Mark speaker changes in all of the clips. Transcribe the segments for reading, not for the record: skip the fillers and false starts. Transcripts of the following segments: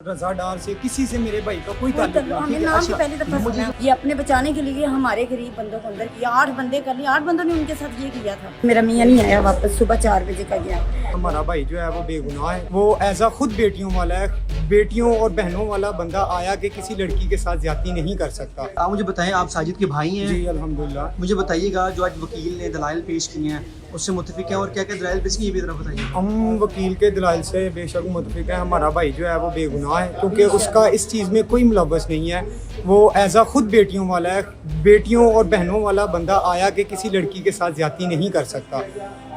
Speaker 1: रज़ादार से किसी से मेरे भाई का कोई ताल्लुक नहीं।
Speaker 2: हमें नाम से पहले दफा सुना। ये अपने बचाने के लिए हमारे गरीब बंदों को अंदर किया। 8 बंदे कर लिए, 8 बंदों ने उनके साथ ये किया था। मेरा मियाँ नहीं आया वापस, सुबह 4 बजे का गया।
Speaker 1: हमारा भाई जो है वो बेगुनाह है, वो ऐसा खुद बेटियों वाला है, बेटियों और बहनों वाला बंदा आया कि किसी लड़की के साथ ज्यादती नहीं कर सकता।
Speaker 3: आप मुझे बताएं, आप साजिद के भाई हैं?
Speaker 1: जी अल्हम्दुलिल्लाह।
Speaker 3: मुझे बताइएगा, जो आज वकील ने दलाइल पेश किए हैं उससे मुतफिक है और क्या क्या दलाइल पेश किए, ये भी जरा बताइए।
Speaker 1: हम वकील के दलाइल से बेशक मुतफिक है। हमारा भाई जो है वो बेगुनाह है, क्योंकि उसका इस चीज़ में कोई मुलव्वस नहीं है। वो ऐसा खुद बेटियों वाला है, बेटियों और बहनों वाला बंदा आया कि किसी लड़की के साथ ज्यादती नहीं कर सकता।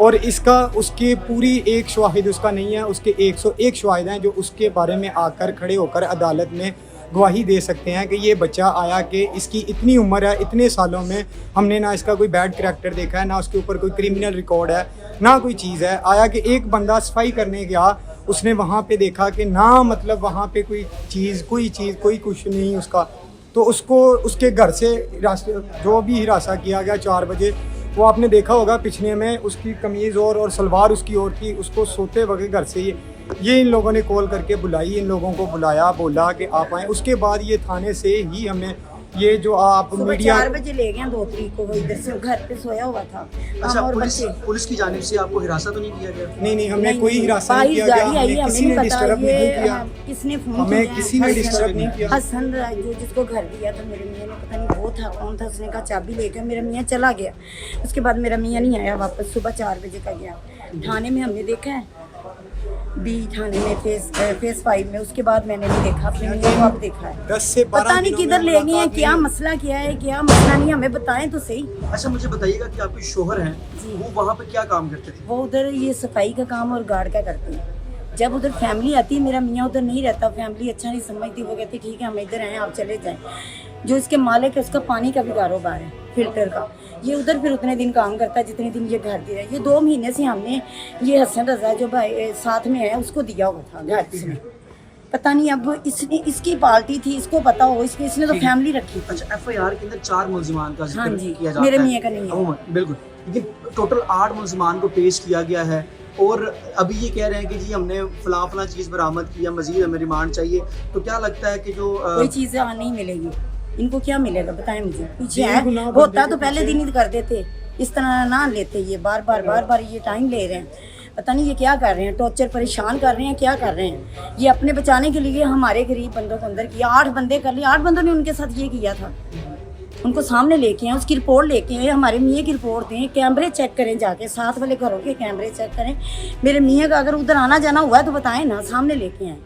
Speaker 1: और इसका उसके पूरी एक शवाहिद उसका नहीं है, उसके 101 शवाहिद हैं जो उसके बारे में आकर खड़े होकर अदालत में गवाही दे सकते हैं कि ये बच्चा आया कि इसकी इतनी उम्र है, इतने सालों में हमने ना इसका कोई बैड करैक्टर देखा है, ना उसके ऊपर कोई क्रिमिनल रिकॉर्ड है, ना कोई चीज़ है। आया कि एक बंदा सफाई करने गया, उसने वहाँ पे देखा कि ना मतलब वहाँ पे कोई कुछ नहीं उसका। तो उसको उसके घर से जो भी हिरासा किया गया 4 बजे, वो आपने देखा होगा पिछले में उसकी कमीज़ और सलवार उसकी और थी। उसको सोते वक्त घर से ये इन लोगों ने कॉल करके बुलाई, इन लोगों को बुलाया, बोला कि आप आएँ। उसके बाद ये थाने से ही हमें ये जो आप मीडिया
Speaker 2: 4 बजे ले गए 2 तारीख को, वो इधर से घर पे सोया हुआ था।
Speaker 3: अच्छा,
Speaker 2: और
Speaker 3: पुलिस की जानिब से आपको हिरासत तो नहीं किया गया?
Speaker 1: नहीं, हमें कोई हिरासत नहीं किया गया, हमें किसी ने डिस्टर्ब नहीं किया,
Speaker 2: किसने फोन
Speaker 1: हमें किसी ने डिस्टर्ब नहीं किया।
Speaker 2: हसन जो जिसको घर दिया था मेरे मियाँ ने, पता नहीं वो था कौन था, उसने कहा चाबी लेकर मेरा मियाँ चला गया। उसके बाद मेरा मियाँ नहीं आया वापस, सुबह 4 बजे का गया। थाने में हमने देखा है, बी थाने में फेस 5 में। उसके बाद मैंने नहीं देखा, अपने मियाँ को अब देखा है।
Speaker 1: 10 से 12
Speaker 2: पता नहीं किधर ले गए हैं, क्या मसला क्या है, क्या मसला नहीं, हमें बताएं तो सही।
Speaker 3: अच्छा, मुझे बताइएगा कि आपके शोहर हैं, वो वहाँ पे क्या काम करते थे?
Speaker 2: वो उधर ये सफाई का काम और गार्ड का करते हैं। जब उधर फैमिली आती है, मेरा मियाँ उधर नहीं रहता, फैमिली अच्छा नहीं समझती, वो कहती ठीक है हम इधर आए, आप चले जाएं। जो इसके मालिक है उसका पानी का भी कारोबार है, फिल्टर का। ये उधर फिर उतने दिन काम करता है जितने दिन ये घर दे रहा है। ये 2 महीने से हमने ये हसन रजा जो भाई साथ में है उसको दिया हुआ था घर इसने। पता नहीं अब इसकी पार्टी थी, इसको पता हो, इसने तो फैमिली रखी थी।
Speaker 3: अच्छा, FIR के अंदर 4 मुल्जिमान का
Speaker 2: हाँ
Speaker 3: जिक्र
Speaker 2: जी,
Speaker 3: किया जाता
Speaker 2: मेरे
Speaker 3: है।
Speaker 2: मियाँ का नहीं है।
Speaker 3: बिल्कुल, लेकिन टोटल 8 मुल्जिमान को पेश किया गया है और अभी ये कह रहे हैं कि जी हमने फला चीज़ बरामद किया, मजीद हमें रिमांड चाहिए। तो क्या लगता है कि जो
Speaker 2: कोई चीज़ नहीं मिलेगी इनको, क्या मिलेगा बताएं मुझे। पीछे है होता तो पहले दिन ही कर देते, इस तरह ना लेते। ये बार बार ये टाइम ले रहे हैं, पता नहीं ये क्या कर रहे हैं, टॉर्चर परेशान कर रहे हैं, क्या कर रहे हैं। ये अपने बचाने के लिए हमारे गरीब बंदों को अंदर किया। 8 बंदे कर लिए, 8 बंदों ने उनके साथ ये किया था। उनको सामने लेके आए, उसकी रिपोर्ट लेके आए, हमारे मियाँ की रिपोर्ट दें, कैमरे चेक करें, जाके साथ वाले घरों के कैमरे चेक करें। मेरे मियाँ का अगर उधर आना जाना हुआ है तो बताएं ना, सामने लेके आए।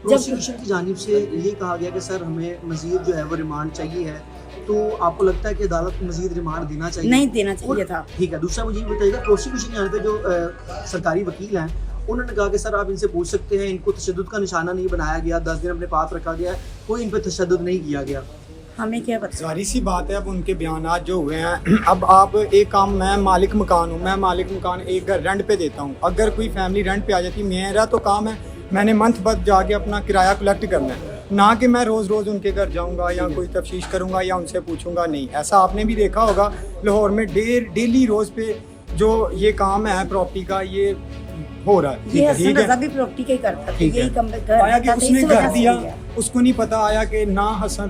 Speaker 3: प्रोसिक्यूशन की जानिब से ये कहा गया कि सर हमें मजीद जो है वो रिमांड चाहिए है, तो आपको लगता है कि अदालत को मजीद रिमांड देना चाहिए?
Speaker 2: नहीं देना चाहिए था।
Speaker 3: ठीक है, दूसरा मुझे ये बताइएगा, प्रोसिक्यूशन यहाँ पे जो सरकारी वकील हैं उन्होंने कहा कि सर आप इनसे पूछ सकते हैं, इनको तशद्दुद का निशाना नहीं बनाया गया, 10 दिन अपने पास रखा गया, कोई इन पर तशद्दुद नहीं किया गया।
Speaker 2: हमें क्या पता।
Speaker 1: जारी सी बात है, अब उनके बयानात जो हुए हैं। अब आप एक काम, मैं मालिक मकान हूँ, मैं मालिक मकान एक घर रेंट पे देता हूँ। अगर कोई फैमिली रेंट पे आ जाती, मेरा तो काम है मैंने मंथ बाद जाके अपना किराया कलेक्ट करना है, ना कि मैं रोज़ उनके घर जाऊंगा या कोई तफ्तीश करूंगा या उनसे पूछूंगा। नहीं, ऐसा आपने भी देखा होगा लाहौर में डेली रोज़ पे जो ये काम है प्रॉपर्टी का, ये हो रहा है।
Speaker 2: ये हसन रजा भी प्रॉपर्टी का ही करता था, यही
Speaker 1: आया कि उसने घर दिया, उसको नहीं पता आया कि ना हसन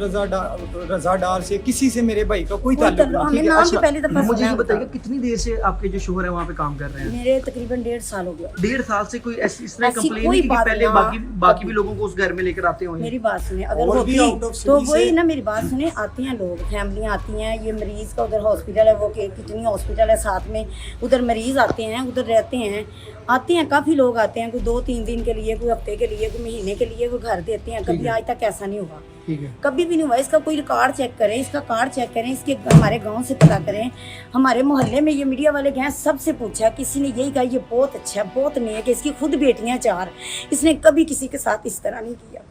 Speaker 1: रज़ादार से किसी से मेरे भाई का कोई ताल्लुक नहीं।
Speaker 2: हमें नाम से पहले दफा
Speaker 3: मुझे ये
Speaker 2: सुना।
Speaker 3: बताइए कितनी देर से आपके जो शोहर है वहाँ पे काम कर रहे हैं?
Speaker 2: मेरे तकरीबन 1.5 साल हो गया।
Speaker 3: 1.5 साल से कोई इस तरह
Speaker 2: ऐसी
Speaker 3: कंप्लेन
Speaker 2: कोई
Speaker 3: नहीं की
Speaker 2: बात
Speaker 3: पहले
Speaker 2: ना।
Speaker 3: बाकी भी लोगों को उस घर में लेकर आते होंगे?
Speaker 2: मेरी बात सुने, अगर
Speaker 1: और
Speaker 2: होती
Speaker 1: भी out of
Speaker 2: तो
Speaker 1: city
Speaker 2: वही
Speaker 1: से-
Speaker 2: ना, मेरी बात सुने, आते हैं लोग, फैमिलियाँ आती हैं, ये मरीज़ का उधर हॉस्पिटल है, वो कितनी हॉस्पिटल है साथ में, उधर मरीज़ आते हैं, उधर रहते हैं, आते हैं, काफ़ी लोग आते हैं, कोई 2-3 दिन के लिए, कोई हफ्ते के लिए, कोई महीने के लिए, वो घर देते हैं। कभी आज तक ऐसा नहीं हुआ,
Speaker 3: ठीक है,
Speaker 2: कभी भी नहीं हुआ। इसका कोई रिकॉर्ड चेक करें, इसका कार्ड चेक करें, इसके हमारे गांव से पता करें, हमारे मोहल्ले में ये मीडिया वाले गए, सबसे पूछा, किसी ने यही कहा ये बहुत अच्छा है, बहुत नेक है, इसकी खुद बेटियां 4, इसने कभी किसी के साथ इस तरह नहीं किया,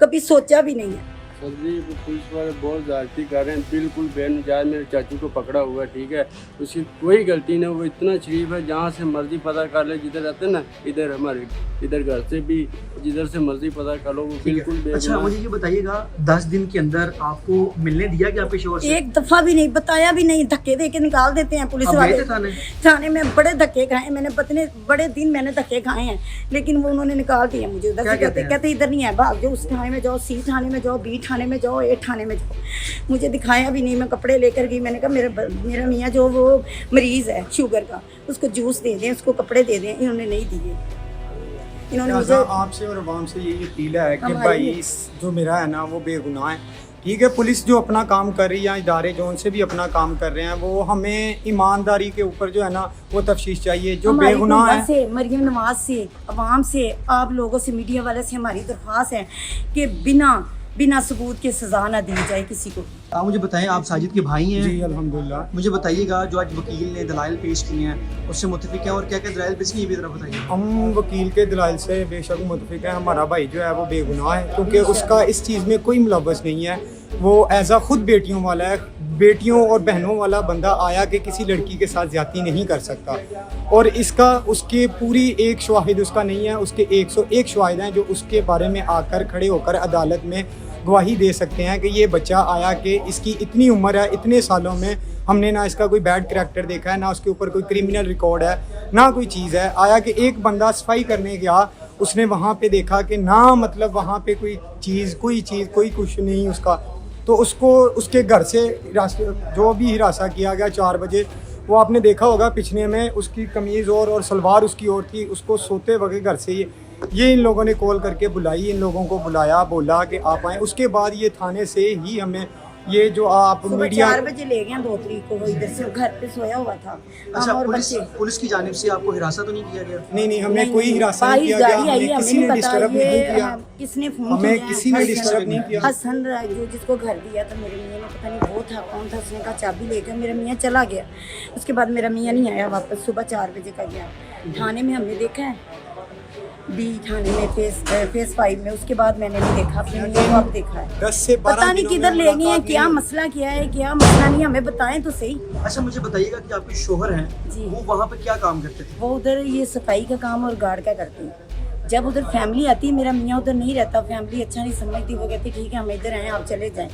Speaker 2: कभी सोचा भी नहीं है।
Speaker 4: सर जी वो पुलिस वाले बहुत ज्यादती कर रहे हैं, बिल्कुल बेनजायज मेरे चाचू को पकड़ा हुआ है, ठीक है, उसकी कोई गलती नहीं, वो इतना शरीफ है, जहाँ से मर्जी पता कर ले, जिधर रहते हैं ना, इधर हमारे इधर घर से भी जिधर से मर्जी पता कर लो, वो बिल्कुल
Speaker 3: अच्छा
Speaker 4: बेगुनाह।
Speaker 3: मुझे ये बताइएगा 10 दिन के अंदर आपको मिलने दिया गया पेशेवर से?
Speaker 2: एक दफा भी नहीं बताया, भी नहीं, धक्के दे के निकाल देते हैं पुलिस
Speaker 3: आप
Speaker 2: वाले।
Speaker 3: गए थे थाने?
Speaker 2: थाने में बड़े धक्के खाए मैंने, पतने बड़े दिन मैंने धक्के खाए हैं, लेकिन वो उन्होंने निकाल दिया मुझे उधर
Speaker 3: क्या
Speaker 2: से।
Speaker 3: कहते हैं?
Speaker 2: कहते इधर नहीं है, भाग जाओ, उस थाने में जाओ, सी थाने में जाओ, बी थाने में जाओ, ए थाने में जाओ। मुझे दिखाया भी नहीं, मैं कपड़े लेकर गई, मैंने कहा मेरा मियाँ जो वो मरीज है शुगर का, उसको जूस दे दें, उसको कपड़े दे दें, इन्होंने नहीं दिए। इन्होंने मुझे
Speaker 1: आपसे और अवाम से यही अपील है कि
Speaker 2: हमारी
Speaker 1: भाई जो मेरा है ना वो बेगुनाह है, ठीक है। पुलिस जो अपना काम कर रही है या इदारे जो उनसे भी अपना काम कर रहे हैं, वो हमें ईमानदारी के ऊपर जो है ना वो तफ्तीश चाहिए। जो
Speaker 2: हमारी
Speaker 1: बेगुनाह
Speaker 2: हुकूमत
Speaker 1: है,
Speaker 2: से, मरियम नवाज से, अवाम से, आप लोगों से, मीडिया वाले से हमारी दरख्वास्त है कि बिना सबूत के सजा ना दी जाए किसी को।
Speaker 3: आप मुझे बताएं, आप साजिद के भाई हैं?
Speaker 1: जी अल्हम्दुलिल्लाह।
Speaker 3: मुझे बताइएगा जो आज वकील ने दलाइल पेश किए हैं उससे मुतफिक है, और क्या क्या दलाइल पेश किए ये भी जरा बताइए।
Speaker 1: हम वकील के दलाइल से बेशक मुतफिक है। हमारा भाई जो है वो बेगुनाह है, क्योंकि उसका इस चीज़ में कोई मुलव्वस नहीं है। वो एज़ खुद बेटियों वाला है, बेटियों और बहनों वाला बंदा आया कि किसी लड़की के साथ ज़्यादती नहीं कर सकता। और इसका उसके पूरी एक शवाहिद उसका नहीं है, उसके 101 शवाहिद हैं जो उसके बारे में आकर खड़े होकर अदालत में गवाही दे सकते हैं कि ये बच्चा आया कि इसकी इतनी उम्र है, इतने सालों में हमने ना इसका कोई बैड करैक्टर देखा है, ना उसके ऊपर कोई क्रिमिनल रिकॉर्ड है, ना कोई चीज़ है। आया कि एक बंदा सफाई करने गया, उसने वहाँ पे देखा कि ना मतलब वहाँ पे कोई कुछ नहीं उसका, तो उसको उसके घर से जो भी हिरासा किया गया 4 बजे, वो आपने देखा होगा पिछले में उसकी कमीज़ और सलवार उसकी और थी, उसको सोते वक्त घर से ये इन लोगों ने कॉल करके बुलाई, इन लोगों को बुलाया, बोला कि आप आएँ। उसके बाद ये थाने से ही हमें ये जो आप
Speaker 2: सुबह
Speaker 1: मीडिया
Speaker 2: 4 बजे ले गए 2 तारीख को, वो इधर से घर पे सोया हुआ था।
Speaker 3: अच्छा
Speaker 2: हम और
Speaker 3: पुलिस
Speaker 2: बच्चे।
Speaker 3: पुलिस की जानिब से आपको हिरासत तो नहीं किया गया?
Speaker 1: नहीं हमने
Speaker 2: नहीं,
Speaker 1: कोई
Speaker 2: नहीं,
Speaker 1: हिरासत नहीं
Speaker 2: 22
Speaker 1: किया गया,
Speaker 2: गाड़ी आई है,
Speaker 1: हमें किसी
Speaker 2: हमें
Speaker 1: ने
Speaker 2: नहीं पता
Speaker 1: डिस्टर्ब नहीं
Speaker 2: ये
Speaker 1: किया,
Speaker 2: किसने फोन
Speaker 1: हमें
Speaker 2: किया,
Speaker 1: किसी ने
Speaker 2: हसन-
Speaker 1: डिस्टर्ब नहीं किया।
Speaker 2: हसन जो जिसको घर दिया था मेरे मियाँ ने, पता नहीं वो था कौन था, उसने कहा चाबी लेकर मेरा मियाँ चला गया। उसके बाद मेरा मियाँ नहीं आया वापस, सुबह 4 बजे का गया। थाने में हमने देखा है, बी थाने में फेस 5 में, उसके बाद मैंने नहीं देखा, अपने मियाँ को अब देखा है।
Speaker 1: 10 से 12
Speaker 2: पता नहीं
Speaker 1: दिनों
Speaker 2: किधर
Speaker 1: में
Speaker 2: ले गए हैं,
Speaker 1: मुलाकात
Speaker 2: क्या
Speaker 1: नहीं।
Speaker 2: मसला क्या है, क्या मसला नहीं, हमें बताएं तो सही।
Speaker 3: अच्छा मुझे बताइएगा कि आपके शोहर हैं,
Speaker 2: जी।
Speaker 3: वो वहाँ पे क्या काम करते थे?
Speaker 2: वो उधर ये सफाई का काम और गार्ड का करते हैं। जब उधर फैमिली आती है, मेरा मियाँ उधर नहीं रहता, फैमिली अच्छा नहीं समझती, वो कहती ठीक है हम इधर आए, आप चले जाएं।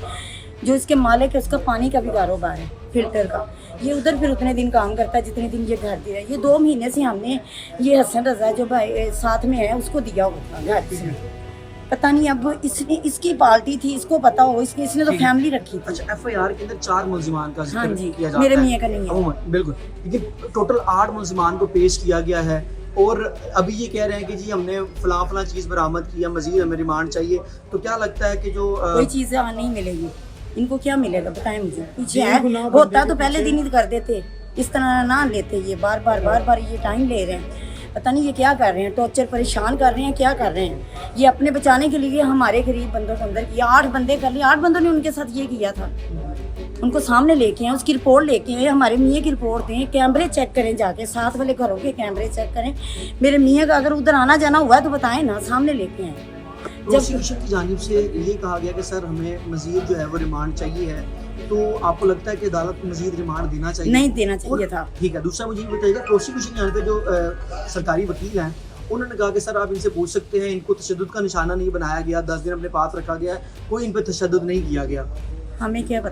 Speaker 2: जो इसके मालिक है उसका पानी का भी कारोबार है, फिल्टर का, ये उधर फिर उतने दिन काम करता है जितने दिन ये घर दिया है। ये 2 महीने से हमने ये हसन रजा जो भाई साथ में है उसको दिया हुआ था घर से। पता नहीं अब इसकी पार्टी थी, इसको पता हो, इसने तो फैमिली रखी थी।
Speaker 3: अच्छा FIR के अंदर 4 मुलजिमान का
Speaker 2: हाँ
Speaker 3: जिक्र
Speaker 2: जी,
Speaker 3: किया जाता
Speaker 2: मेरे
Speaker 3: है।
Speaker 2: मियाँ का नहीं है।
Speaker 3: अमूमन, बिल्कुल, लेकिन टोटल 8 मुलजिमान को पेश किया गया है, और अभी ये कह रहे हैं कि जी हमने फला चीज़ बरामद किया, मजीद हमें रिमांड चाहिए। तो क्या लगता है कि जो
Speaker 2: कोई चीज़ नहीं मिलेगी, इनको क्या मिलेगा बताएं मुझे। पीछे है,
Speaker 1: बेगुनाह
Speaker 2: होता
Speaker 1: बंदे
Speaker 2: तो
Speaker 1: के
Speaker 2: पहले
Speaker 1: पीछे-
Speaker 2: दिन ही कर देते, इस तरह ना लेते। ये बार बार ये टाइम ले रहे हैं, पता नहीं ये क्या कर रहे हैं, टॉर्चर परेशान कर रहे हैं, क्या कर रहे हैं। ये अपने बचाने के लिए हमारे गरीब बंदों को अंदर किया, 8 बंदे कर लिए, 8 बंदों ने उनके साथ ये किया था। उनको सामने लेके आए, उसकी रिपोर्ट लेके आए, हमारे मियाँ की रिपोर्ट दें, कैमरे चेक करें, जाके साथ वाले घरों के कैमरे चेक करें। मेरे मियाँ का अगर उधर आना जाना हुआ तो बताएं ना, सामने लेके आए।
Speaker 3: प्रोसिक्यूशन की जानिब से ये कहा गया कि सर हमें मजीद जो है वो रिमांड चाहिए है, तो आपको लगता है कि अदालत को मजीद रिमांड देना चाहिए?
Speaker 2: नहीं देना चाहिए था।
Speaker 3: ठीक है। दूसरा मुझे ये बताइएगा, प्रोसिक्यूशन के यहाँ पे जो सरकारी वकील हैं उन्होंने कहा कि सर आप इनसे पूछ सकते हैं, इनको तशद्दुद का निशाना नहीं बनाया गया, 10 दिन अपने पास रखा गया है, कोई इन पर तशद्दुद नहीं किया गया।
Speaker 2: हमें क्या